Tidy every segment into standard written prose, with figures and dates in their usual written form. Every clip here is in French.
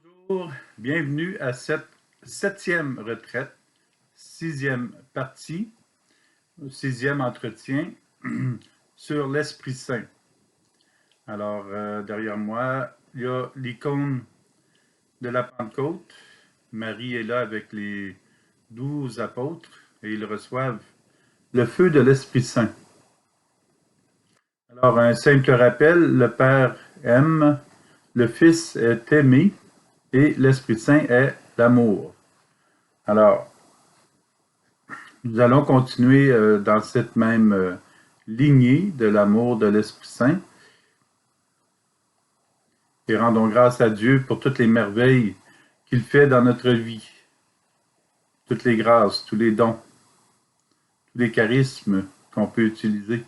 Bonjour, bienvenue à cette septième retraite, sixième partie, sixième entretien sur l'Esprit Saint. Alors, derrière moi, il y a l'icône de la Pentecôte. Marie est là avec les 12 apôtres et ils reçoivent le feu de l'Esprit Saint. Alors, un simple rappel, le Père aime, le Fils est aimé et l'Esprit Saint est l'amour. Alors, nous allons continuer dans cette même lignée de l'amour de l'Esprit Saint et rendons grâce à Dieu pour toutes les merveilles qu'il fait dans notre vie, toutes les grâces, tous les dons, tous les charismes qu'on peut utiliser.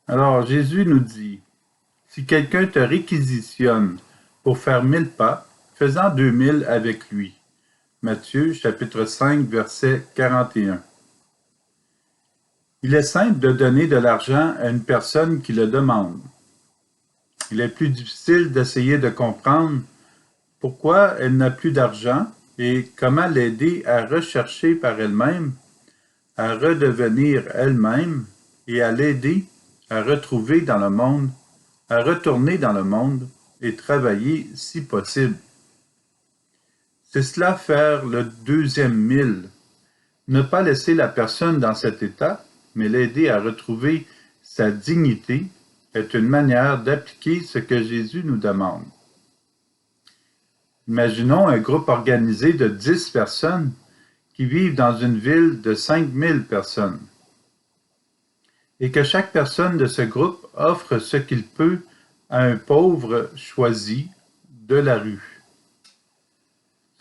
Alors, Jésus nous dit, si quelqu'un te réquisitionne pour faire 1000 pas, fais-en 2000 avec lui. Matthieu, chapitre 5, verset 41. Il est simple de donner de l'argent à une personne qui le demande. Il est plus difficile d'essayer de comprendre pourquoi elle n'a plus d'argent et comment l'aider à rechercher par elle-même, à redevenir elle-même et à l'aider à retrouver dans le monde, à retourner dans le monde et travailler si possible. C'est cela faire le deuxième 1000. Ne pas laisser la personne dans cet état, mais l'aider à retrouver sa dignité est une manière d'appliquer ce que Jésus nous demande. Imaginons un groupe organisé de 10 personnes qui vivent dans une ville de 5000 personnes et que chaque personne de ce groupe offre ce qu'il peut à un pauvre choisi de la rue.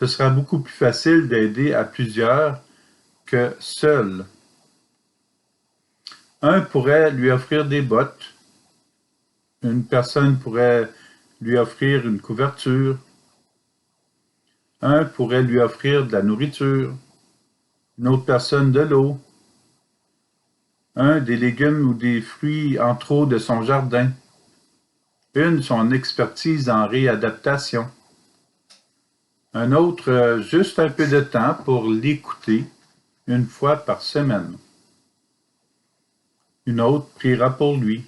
Ce sera beaucoup plus facile d'aider à plusieurs que seul. Un pourrait lui offrir des bottes, une personne pourrait lui offrir une couverture, un pourrait lui offrir de la nourriture, une autre personne de l'eau, un des légumes ou des fruits en trop de son jardin, une son expertise en réadaptation, un autre juste un peu de temps pour l'écouter une fois par semaine. Une autre priera pour lui.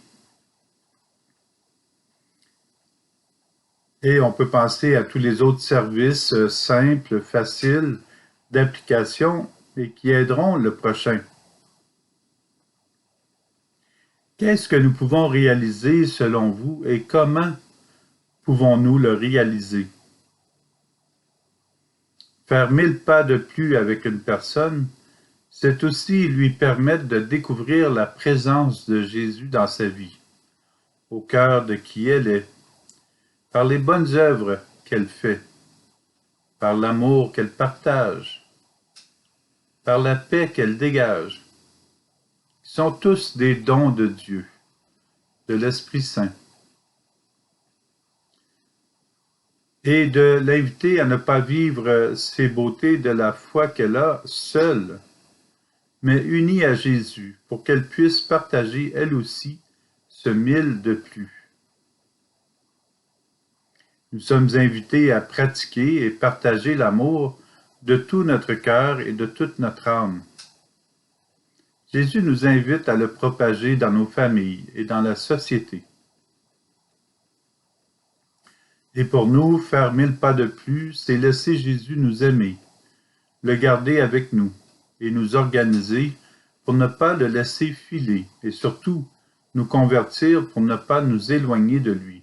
Et on peut penser à tous les autres services simples, faciles d'application et qui aideront le prochain. Qu'est-ce que nous pouvons réaliser selon vous et comment pouvons-nous le réaliser? Faire 1000 pas de plus avec une personne, c'est aussi lui permettre de découvrir la présence de Jésus dans sa vie, au cœur de qui elle est, par les bonnes œuvres qu'elle fait, par l'amour qu'elle partage, par la paix qu'elle dégage, qui sont tous des dons de Dieu, de l'Esprit Saint. Et de l'inviter à ne pas vivre ces beautés de la foi qu'elle a seule, mais unie à Jésus, pour qu'elle puisse partager elle aussi ce 1000 de plus. Nous sommes invités à pratiquer et partager l'amour de tout notre cœur et de toute notre âme. Jésus nous invite à le propager dans nos familles et dans la société. Et pour nous, faire 1000 pas de plus, c'est laisser Jésus nous aimer, le garder avec nous et nous organiser pour ne pas le laisser filer et surtout nous convertir pour ne pas nous éloigner de lui.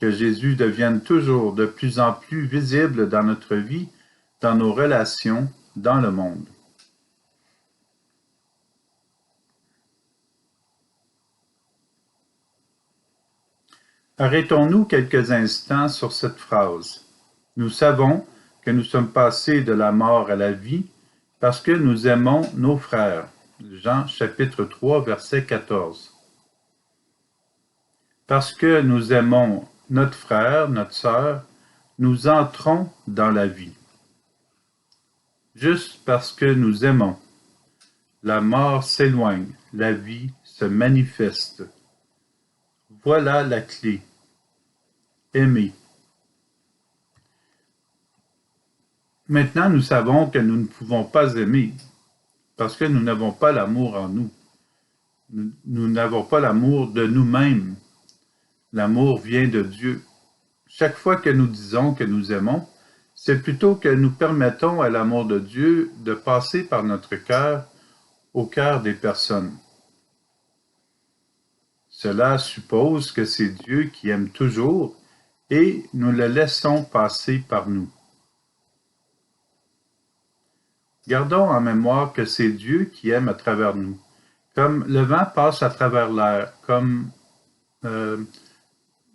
Que Jésus devienne toujours de plus en plus visible dans notre vie, dans nos relations, dans le monde. Arrêtons-nous quelques instants sur cette phrase. Nous savons que nous sommes passés de la mort à la vie parce que nous aimons nos frères. Jean chapitre 3, verset 14. Parce que nous aimons notre frère, notre sœur, nous entrons dans la vie. Juste parce que nous aimons, la mort s'éloigne, la vie se manifeste. Voilà la clé. Aimer. Maintenant, nous savons que nous ne pouvons pas aimer parce que nous n'avons pas l'amour en nous. Nous n'avons pas l'amour de nous-mêmes. L'amour vient de Dieu. Chaque fois que nous disons que nous aimons, c'est plutôt que nous permettons à l'amour de Dieu de passer par notre cœur au cœur des personnes. Cela suppose que c'est Dieu qui aime toujours et nous le laissons passer par nous. Gardons en mémoire que c'est Dieu qui aime à travers nous. Comme le vent passe à travers l'air,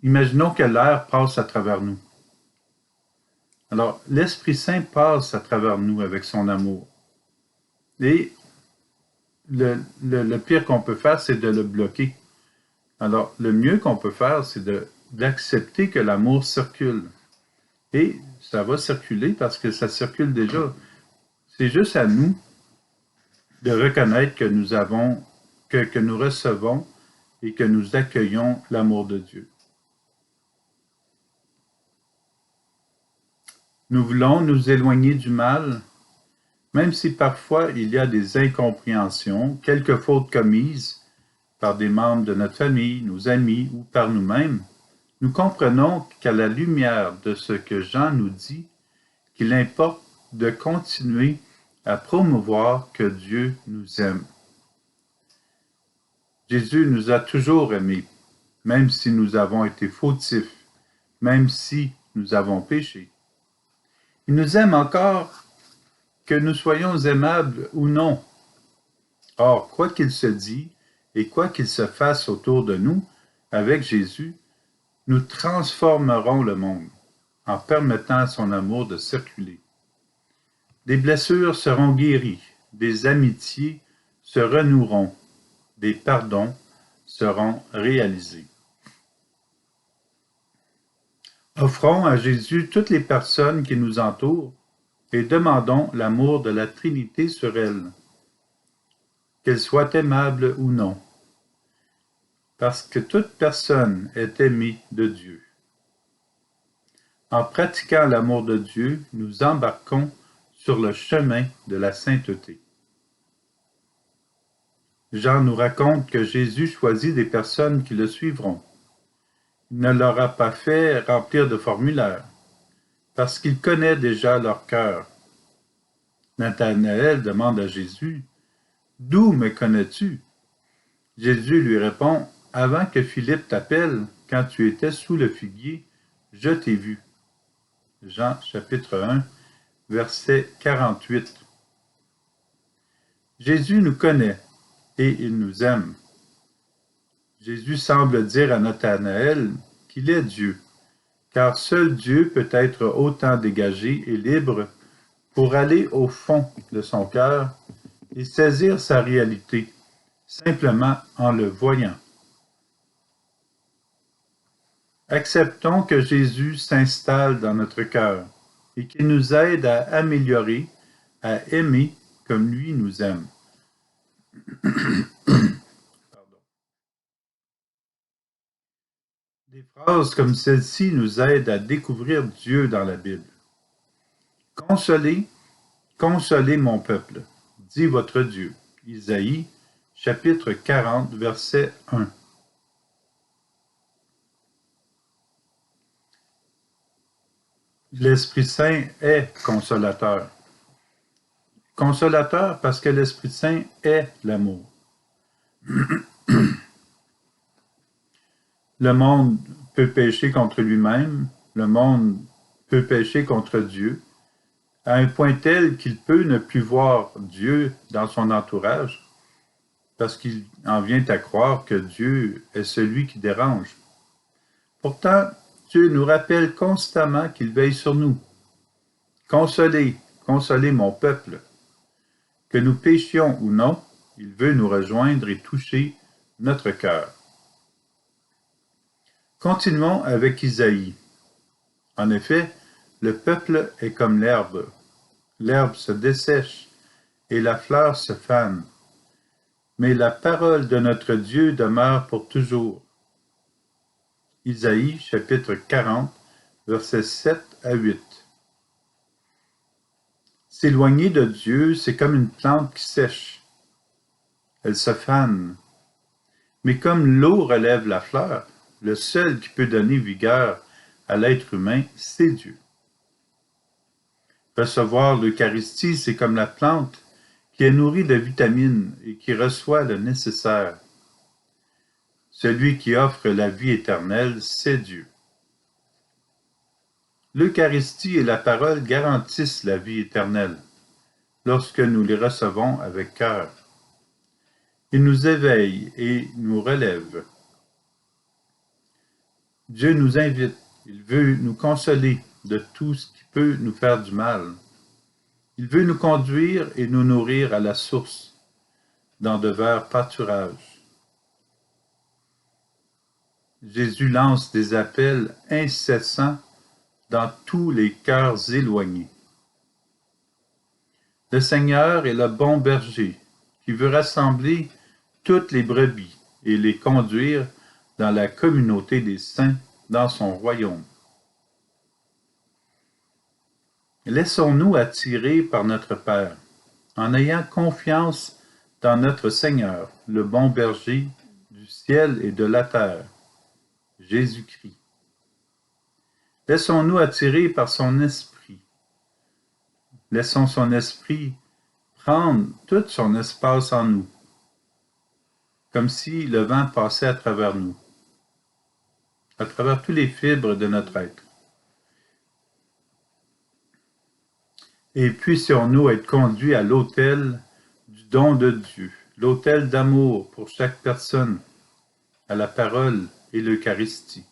imaginons que l'air passe à travers nous. Alors, l'Esprit Saint passe à travers nous avec son amour. Et le pire qu'on peut faire, c'est de le bloquer. Alors, le mieux qu'on peut faire, c'est d'accepter que l'amour circule. Et ça va circuler parce que ça circule déjà. C'est juste à nous de reconnaître que nous avons, que nous recevons et que nous accueillons l'amour de Dieu. Nous voulons nous éloigner du mal, même si parfois il y a des incompréhensions, quelques fautes commises par des membres de notre famille, nos amis ou par nous-mêmes. Nous comprenons qu'à la lumière de ce que Jean nous dit, qu'il importe de continuer à promouvoir que Dieu nous aime. Jésus nous a toujours aimés, même si nous avons été fautifs, même si nous avons péché. Il nous aime encore que nous soyons aimables ou non. Or, quoi qu'il se dise et quoi qu'il se fasse autour de nous, avec Jésus, nous transformerons le monde en permettant à son amour de circuler. Des blessures seront guéries, des amitiés se renoueront, des pardons seront réalisés. Offrons à Jésus toutes les personnes qui nous entourent et demandons l'amour de la Trinité sur elles, qu'elles soient aimables ou non, parce que toute personne est aimée de Dieu. En pratiquant l'amour de Dieu, nous embarquons sur le chemin de la sainteté. Jean nous raconte que Jésus choisit des personnes qui le suivront. Il ne leur a pas fait remplir de formulaires, parce qu'il connaît déjà leur cœur. Nathanaël demande à Jésus, « D'où me connais-tu? » Jésus lui répond, « Avant que Philippe t'appelle, quand tu étais sous le figuier, je t'ai vu. » Jean chapitre 1, verset 48. Jésus nous connaît et il nous aime. Jésus semble dire à Nathanaël qu'il est Dieu, car seul Dieu peut être autant dégagé et libre pour aller au fond de son cœur et saisir sa réalité, simplement en le voyant. Acceptons que Jésus s'installe dans notre cœur et qu'il nous aide à améliorer, à aimer comme lui nous aime. Des phrases comme celle-ci nous aident à découvrir Dieu dans la Bible. Consolez, consolez mon peuple, dit votre Dieu. Isaïe, chapitre 40, verset 1. L'Esprit Saint est consolateur. Consolateur parce que l'Esprit Saint est l'amour. Le monde peut pécher contre lui-même, le monde peut pécher contre Dieu, à un point tel qu'il peut ne plus voir Dieu dans son entourage, parce qu'il en vient à croire que Dieu est celui qui dérange. Pourtant, Dieu nous rappelle constamment qu'il veille sur nous. Consolez, consolez mon peuple. Que nous péchions ou non, il veut nous rejoindre et toucher notre cœur. Continuons avec Isaïe. En effet, le peuple est comme l'herbe. L'herbe se dessèche et la fleur se fane. mais la parole de notre Dieu demeure pour toujours. Isaïe, chapitre 40, versets 7 à 8. S'éloigner de Dieu, c'est comme une plante qui sèche. Elle se fane. Mais comme l'eau relève la fleur, le seul qui peut donner vigueur à l'être humain, c'est Dieu. Recevoir l'Eucharistie, c'est comme la plante qui est nourrie de vitamines et qui reçoit le nécessaire. Celui qui offre la vie éternelle, c'est Dieu. L'Eucharistie et la parole garantissent la vie éternelle lorsque nous les recevons avec cœur. Ils nous éveillent et nous relèvent. Dieu nous invite, il veut nous consoler de tout ce qui peut nous faire du mal. Il veut nous conduire et nous nourrir à la source, dans de verts pâturages. Jésus lance des appels incessants dans tous les cœurs éloignés. Le Seigneur est le bon berger qui veut rassembler toutes les brebis et les conduire dans la communauté des saints, dans son royaume. Laissons-nous attirer par notre Père, en ayant confiance dans notre Seigneur, le bon berger du ciel et de la terre, Jésus-Christ. Laissons-nous attirer par son esprit. Laissons son esprit prendre tout son espace en nous, comme si le vent passait à travers nous, à travers toutes les fibres de notre être. Et puissions-nous être conduits à l'autel du don de Dieu, l'autel d'amour pour chaque personne, à la parole et l'Eucharistie.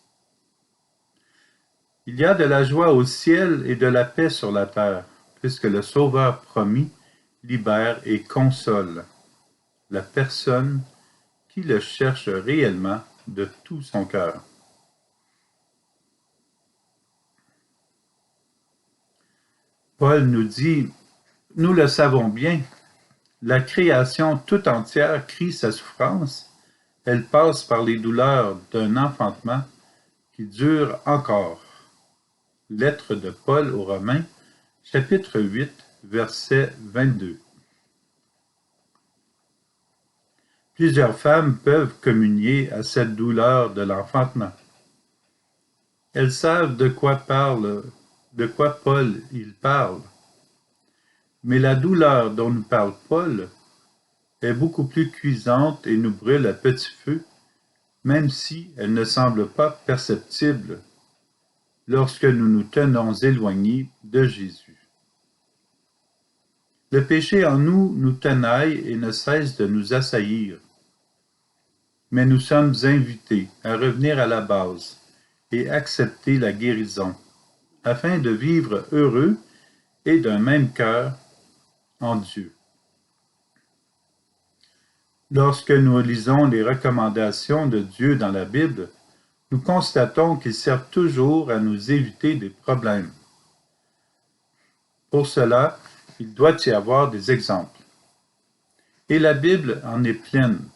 Il y a de la joie au ciel et de la paix sur la terre, puisque le Sauveur promis libère et console la personne qui le cherche réellement de tout son cœur. Paul nous dit, nous le savons bien, la création tout entière crie sa souffrance, elle passe par les douleurs d'un enfantement qui dure encore. Lettre de Paul aux Romains, chapitre 8, verset 22. Plusieurs femmes peuvent communier à cette douleur de l'enfantement. Elles savent de quoi Paul il parle. Mais la douleur dont nous parle Paul est beaucoup plus cuisante et nous brûle à petit feu, même si elle ne semble pas perceptible lorsque nous nous tenons éloignés de Jésus. Le péché en nous nous tenaille et ne cesse de nous assaillir. Mais nous sommes invités à revenir à la base et accepter la guérison, afin de vivre heureux et d'un même cœur en Dieu. Lorsque nous lisons les recommandations de Dieu dans la Bible, nous constatons qu'ils servent toujours à nous éviter des problèmes. Pour cela, il doit y avoir des exemples. Et la Bible en est pleine.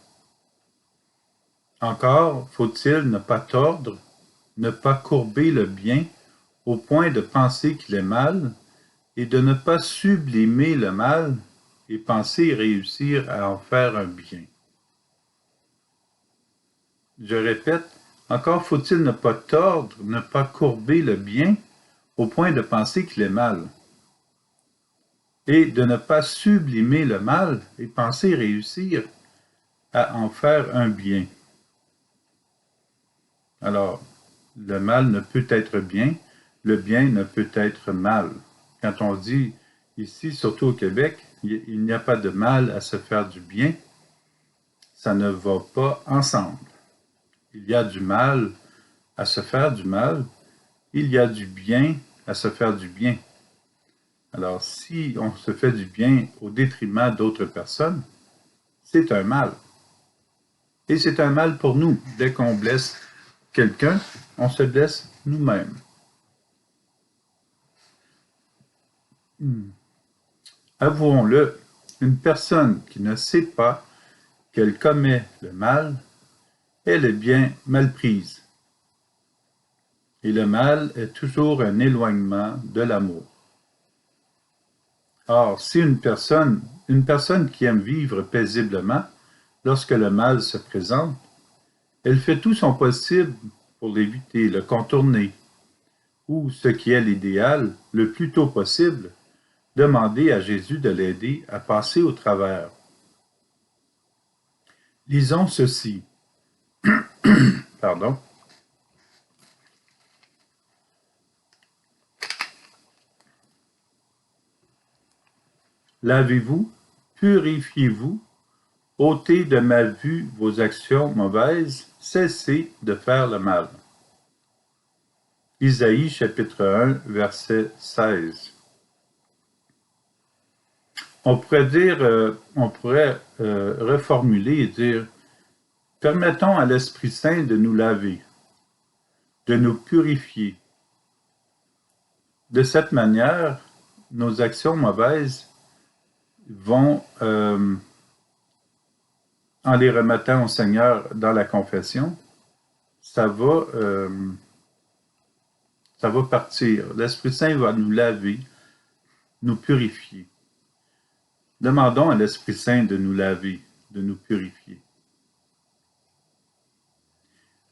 Encore faut-il ne pas tordre, ne pas courber le bien au point de penser qu'il est mal, et de ne pas sublimer le mal et penser réussir à en faire un bien. Je répète, encore faut-il ne pas tordre, ne pas courber le bien au point de penser qu'il est mal, et de ne pas sublimer le mal et penser réussir à en faire un bien. Alors, le mal ne peut être bien, le bien ne peut être mal. Quand on dit ici, surtout au Québec, il n'y a pas de mal à se faire du bien, ça ne va pas ensemble. Il y a du mal à se faire du mal, il y a du bien à se faire du bien. Alors, si on se fait du bien au détriment d'autres personnes, c'est un mal. Et c'est un mal pour nous. Dès qu'on blesse quelqu'un, on se blesse nous-mêmes. Avouons-le, une personne qui ne sait pas qu'elle commet le mal, elle est bien mal prise. Et le mal est toujours un éloignement de l'amour. Or, si une personne qui aime vivre paisiblement, lorsque le mal se présente, elle fait tout son possible pour l'éviter, le contourner, ou, ce qui est l'idéal, le plus tôt possible, demander à Jésus de l'aider à passer au travers. Lisons ceci. Pardon. Lavez-vous, purifiez-vous, ôtez de ma vue vos actions mauvaises, cessez de faire le mal. Isaïe chapitre 1, verset 16. On pourrait reformuler et dire, permettons à l'Esprit Saint de nous laver, de nous purifier. De cette manière, nos actions mauvaises vont, en les remettant au Seigneur dans la confession, ça va partir. L'Esprit Saint va nous laver, nous purifier. Demandons à l'Esprit Saint de nous laver, de nous purifier.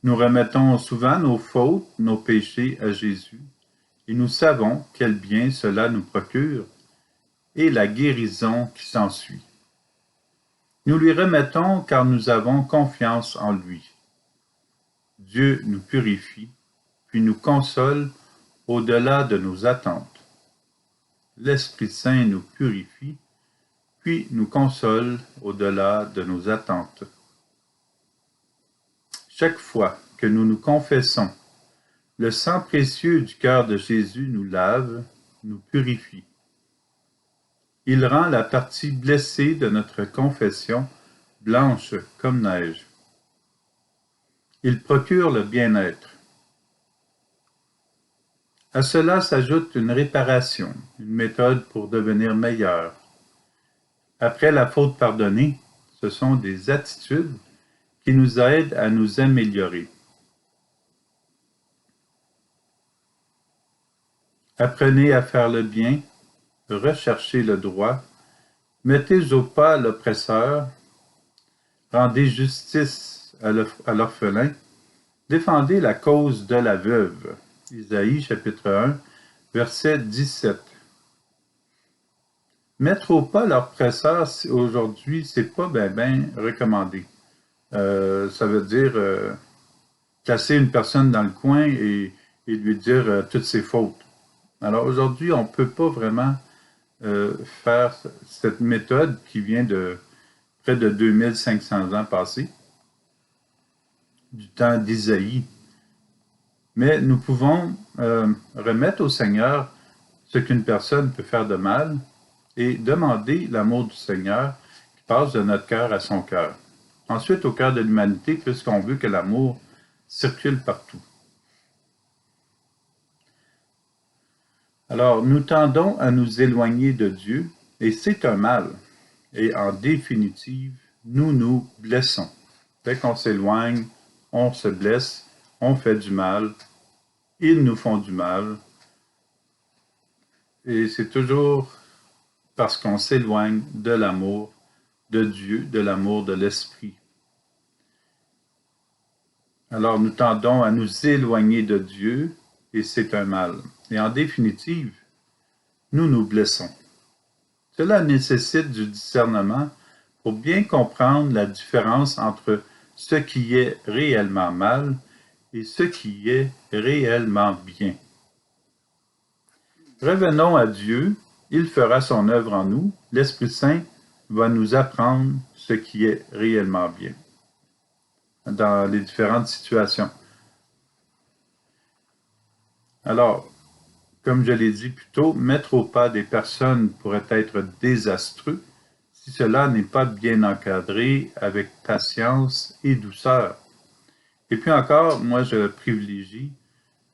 Nous remettons souvent nos fautes, nos péchés à Jésus, et nous savons quel bien cela nous procure et la guérison qui s'ensuit. Nous lui remettons car nous avons confiance en lui. Dieu nous purifie, puis nous console au-delà de nos attentes. L'Esprit Saint nous purifie, puis nous console au-delà de nos attentes. Chaque fois que nous nous confessons, le sang précieux du cœur de Jésus nous lave, nous purifie. Il rend la partie blessée de notre confession blanche comme neige. Il procure le bien-être. À cela s'ajoute une réparation, une méthode pour devenir meilleur. Après la faute pardonnée, ce sont des attitudes qui nous aident à nous améliorer. Apprenez à faire le bien, recherchez le droit, mettez au pas l'oppresseur, rendez justice à l'orphelin, défendez la cause de la veuve. Isaïe chapitre 1, verset 17. Mettre au pas l'oppresseur aujourd'hui, c'est pas ben recommandé. Ça veut dire placer une personne dans le coin et lui dire toutes ses fautes. Alors aujourd'hui, on ne peut pas vraiment faire cette méthode qui vient de près de 2500 ans passés, du temps d'Isaïe. Mais nous pouvons remettre au Seigneur ce qu'une personne peut faire de mal et demander l'amour du Seigneur qui passe de notre cœur à son cœur. Ensuite, au cœur de l'humanité, puisqu'on veut que l'amour circule partout. Alors, nous tendons à nous éloigner de Dieu, et c'est un mal. Et en définitive, nous nous blessons. Dès qu'on s'éloigne, on se blesse, on fait du mal, ils nous font du mal. Et c'est toujours parce qu'on s'éloigne de l'amour de Dieu, de l'amour de l'Esprit. Alors nous tendons à nous éloigner de Dieu et c'est un mal. Et en définitive, nous nous blessons. Cela nécessite du discernement pour bien comprendre la différence entre ce qui est réellement mal et ce qui est réellement bien. Revenons à Dieu, il fera son œuvre en nous, l'Esprit Saint va nous apprendre ce qui est réellement bien dans les différentes situations. Alors, comme je l'ai dit plus tôt, mettre au pas des personnes pourrait être désastreux si cela n'est pas bien encadré avec patience et douceur. Et puis encore, moi je privilégie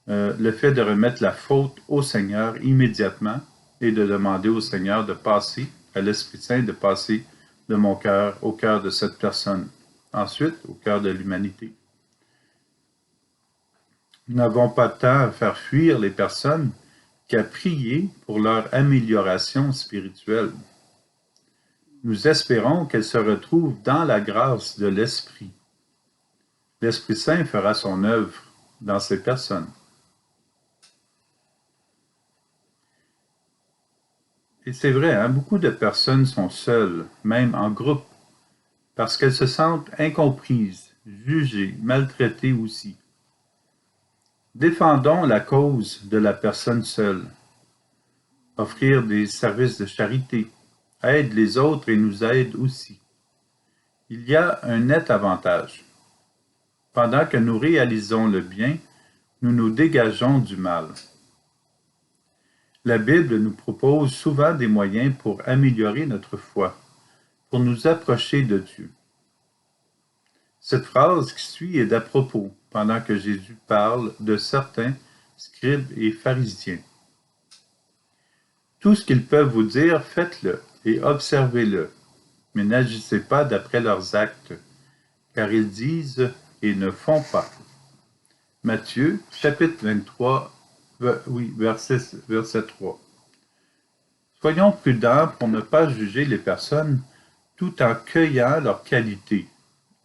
le fait de remettre la faute au Seigneur immédiatement et de demander au Seigneur de passer, à l'Esprit Saint de passer de mon cœur au cœur de cette personne, ensuite au cœur de l'humanité. Nous n'avons pas de temps à faire fuir les personnes qu'à prier pour leur amélioration spirituelle. Nous espérons qu'elles se retrouvent dans la grâce de l'Esprit. L'Esprit Saint fera son œuvre dans ces personnes. Et c'est vrai, hein, beaucoup de personnes sont seules, même en groupe, parce qu'elles se sentent incomprises, jugées, maltraitées aussi. Défendons la cause de la personne seule. Offrir des services de charité aide les autres et nous aide aussi. Il y a un net avantage. Pendant que nous réalisons le bien, nous nous dégageons du mal. La Bible nous propose souvent des moyens pour améliorer notre foi, pour nous approcher de Dieu. Cette phrase qui suit est d'à propos, pendant que Jésus parle de certains scribes et pharisiens. Tout ce qu'ils peuvent vous dire, faites-le et observez-le, mais n'agissez pas d'après leurs actes, car ils disent et ne font pas. Matthieu, chapitre 23, verset 3. Soyons prudents pour ne pas juger les personnes tout en cueillant leurs qualités,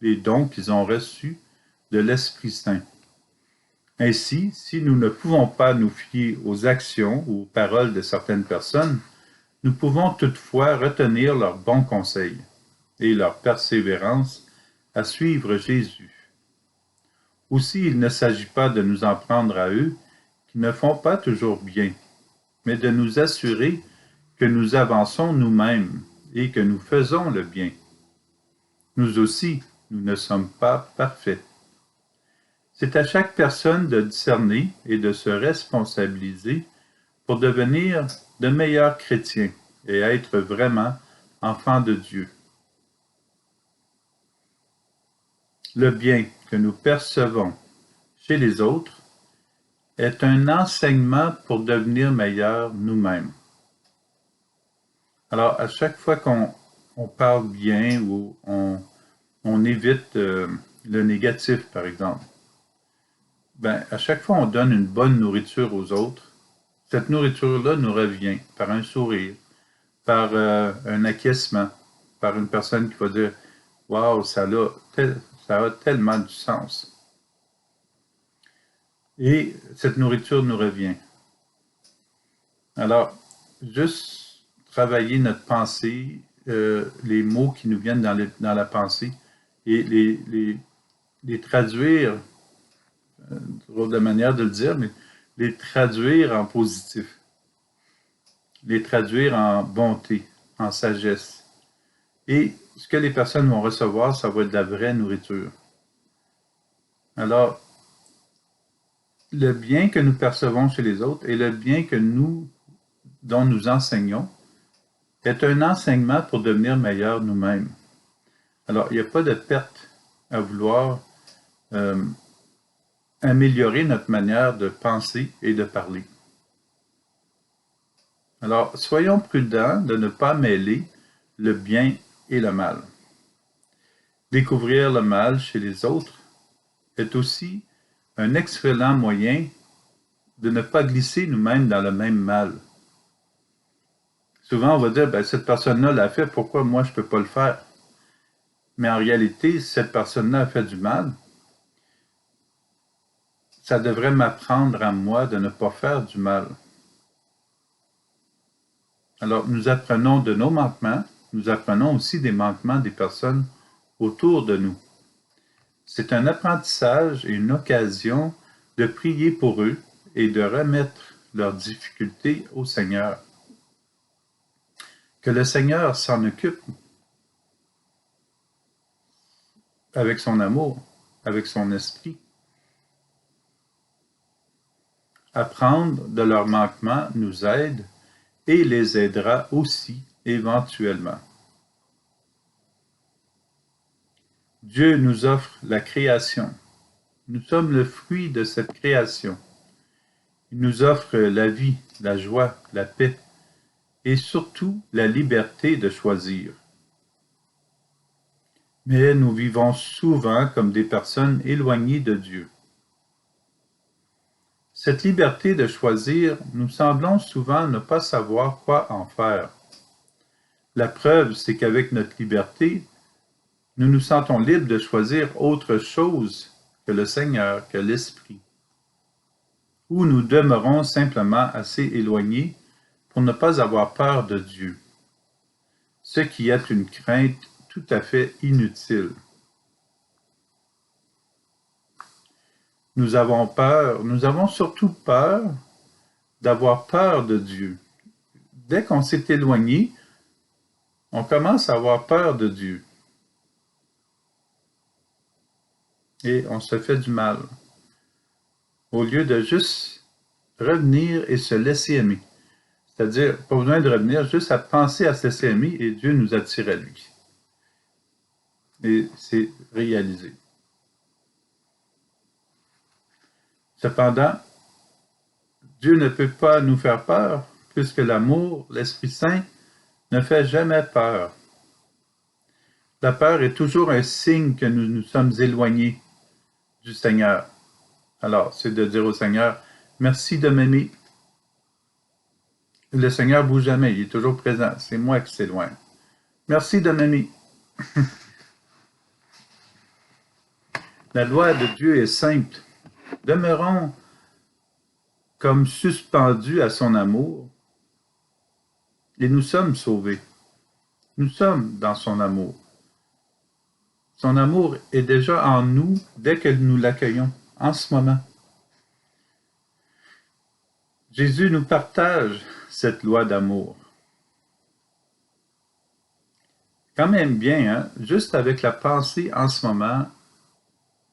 les dons qu'ils ont reçus de l'Esprit Saint. Ainsi, si nous ne pouvons pas nous fier aux actions ou aux paroles de certaines personnes, nous pouvons toutefois retenir leurs bons conseils et leur persévérance à suivre Jésus. Aussi, il ne s'agit pas de nous en prendre à eux, qui ne font pas toujours bien, mais de nous assurer que nous avançons nous-mêmes et que nous faisons le bien. Nous aussi, nous ne sommes pas parfaits. C'est à chaque personne de discerner et de se responsabiliser pour devenir de meilleurs chrétiens et être vraiment enfants de Dieu. Le bien que nous percevons chez les autres est un enseignement pour devenir meilleurs nous-mêmes. Alors, à chaque fois qu'on parle bien ou on évite le négatif, par exemple, ben, à chaque fois on donne une bonne nourriture aux autres, cette nourriture-là nous revient par un sourire, par un acquiescement, par une personne qui va dire « Wow, ça a tellement du sens ». Et cette nourriture nous revient. Alors, juste travailler notre pensée, les mots qui nous viennent dans la pensée, et les traduire, drôle de manière de le dire, mais les traduire en positif, les traduire en bonté, en sagesse. Et ce que les personnes vont recevoir, ça va être de la vraie nourriture. Alors, le bien que nous percevons chez les autres et le bien dont nous enseignons est un enseignement pour devenir meilleurs nous-mêmes. Alors, il n'y a pas de perte à vouloir améliorer notre manière de penser et de parler. Alors, soyons prudents de ne pas mêler le bien et le mal. Découvrir le mal chez les autres est aussi un excellent moyen de ne pas glisser nous-mêmes dans le même mal. Souvent, on va dire, ben, cette personne-là l'a fait, pourquoi moi je ne peux pas le faire? Mais en réalité, cette personne-là a fait du mal. Ça devrait m'apprendre à moi de ne pas faire du mal. Alors, nous apprenons de nos manquements, nous apprenons aussi des manquements des personnes autour de nous. C'est un apprentissage et une occasion de prier pour eux et de remettre leurs difficultés au Seigneur. Que le Seigneur s'en occupe avec son amour, avec son esprit. Apprendre de leurs manquements nous aide et les aidera aussi éventuellement. Dieu nous offre la création. Nous sommes le fruit de cette création. Il nous offre la vie, la joie, la paix et surtout la liberté de choisir. Mais nous vivons souvent comme des personnes éloignées de Dieu. Cette liberté de choisir, nous semblons souvent ne pas savoir quoi en faire. La preuve, c'est qu'avec notre liberté, nous nous sentons libres de choisir autre chose que le Seigneur, que l'Esprit. Ou nous demeurons simplement assez éloignés pour ne pas avoir peur de Dieu, ce qui est une crainte tout à fait inutile. Nous avons surtout peur d'avoir peur de Dieu. Dès qu'on s'est éloigné, on commence à avoir peur de Dieu. Et on se fait du mal. Au lieu de juste revenir et se laisser aimer. C'est-à-dire, pas besoin de revenir, juste à penser à se laisser aimer et Dieu nous attire à lui. Et c'est réalisé. Cependant, Dieu ne peut pas nous faire peur, puisque l'amour, l'Esprit Saint, ne fait jamais peur. La peur est toujours un signe que nous nous sommes éloignés du Seigneur. Alors, c'est de dire au Seigneur, merci de m'aimer. Le Seigneur ne bouge jamais, il est toujours présent. C'est moi qui s'éloigne. Merci de m'aimer. La loi de Dieu est simple. Demeurons comme suspendus à son amour et nous sommes sauvés. Nous sommes dans son amour. Son amour est déjà en nous dès que nous l'accueillons, en ce moment. Jésus nous partage cette loi d'amour. Quand même bien, hein? Juste avec la pensée en ce moment,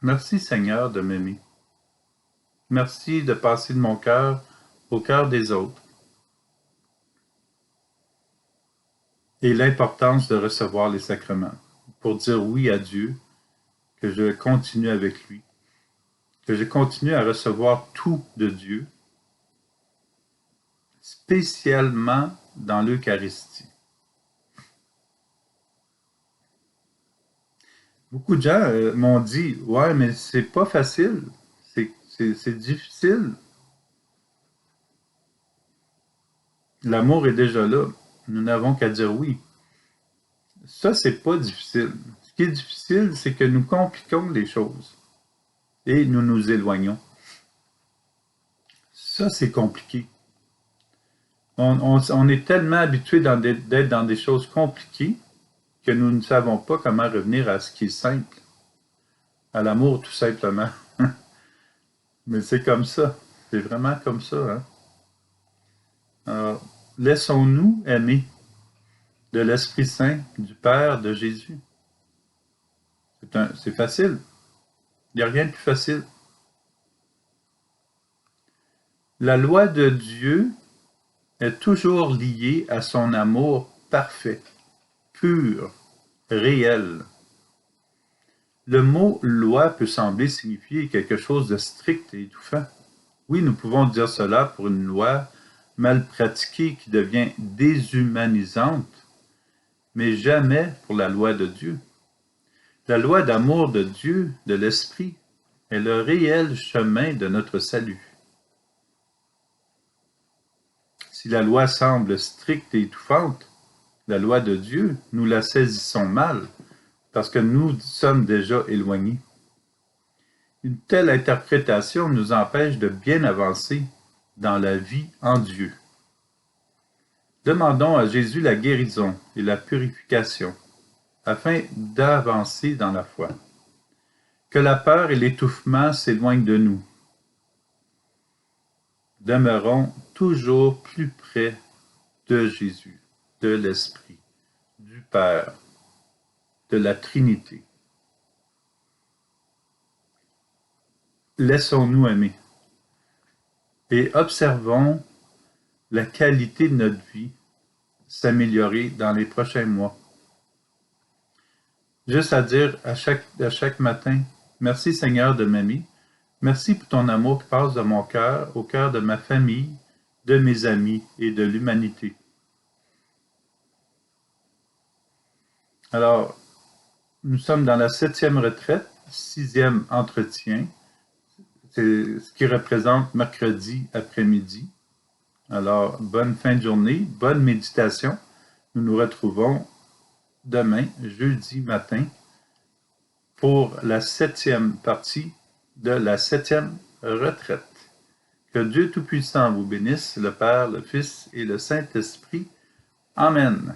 merci Seigneur de m'aimer. Merci de passer de mon cœur au cœur des autres. Et l'importance de recevoir les sacrements pour dire oui à Dieu, que je continue avec lui, que je continue à recevoir tout de Dieu, spécialement dans l'Eucharistie. Beaucoup de gens m'ont dit, ouais, mais c'est pas facile, c'est difficile. L'amour est déjà là. Nous n'avons qu'à dire oui. Ça, c'est pas difficile. Ce qui est difficile, c'est que nous compliquons les choses et nous nous éloignons. Ça, c'est compliqué. On est tellement habitué d'être dans des choses compliquées que nous ne savons pas comment revenir à ce qui est simple. À l'amour, tout simplement. Mais c'est comme ça. C'est vraiment comme ça. Hein? Alors, laissons-nous aimer de l'Esprit Saint, du Père, de Jésus. C'est facile. Il n'y a rien de plus facile. La loi de Dieu est toujours liée à son amour parfait, pur, réel. Le mot loi peut sembler signifier quelque chose de strict et étouffant. Oui, nous pouvons dire cela pour une loi mal pratiquée qui devient déshumanisante, mais jamais pour la loi de Dieu. La loi d'amour de Dieu, de l'Esprit, est le réel chemin de notre salut. Si la loi semble stricte et étouffante, la loi de Dieu, nous la saisissons mal, parce que nous sommes déjà éloignés. Une telle interprétation nous empêche de bien avancer dans la vie en Dieu. Demandons à Jésus la guérison et la purification, afin d'avancer dans la foi. Que la peur et l'étouffement s'éloignent de nous. Demeurons toujours plus près de Jésus, de l'Esprit, du Père, de la Trinité. Laissons-nous aimer et observons la qualité de notre vie s'améliorer dans les prochains mois. Juste à dire à chaque matin, merci Seigneur de m'aimer, merci pour ton amour qui passe de mon cœur au cœur de ma famille, de mes amis et de l'humanité. Alors, Nous sommes dans la 7e retraite, 6e entretien, c'est ce qui représente mercredi après-midi. Alors, bonne fin de journée, bonne méditation. Nous nous retrouvons demain, jeudi matin, pour la 7e partie de la 7e retraite. Que Dieu Tout-Puissant vous bénisse, le Père, le Fils et le Saint-Esprit. Amen.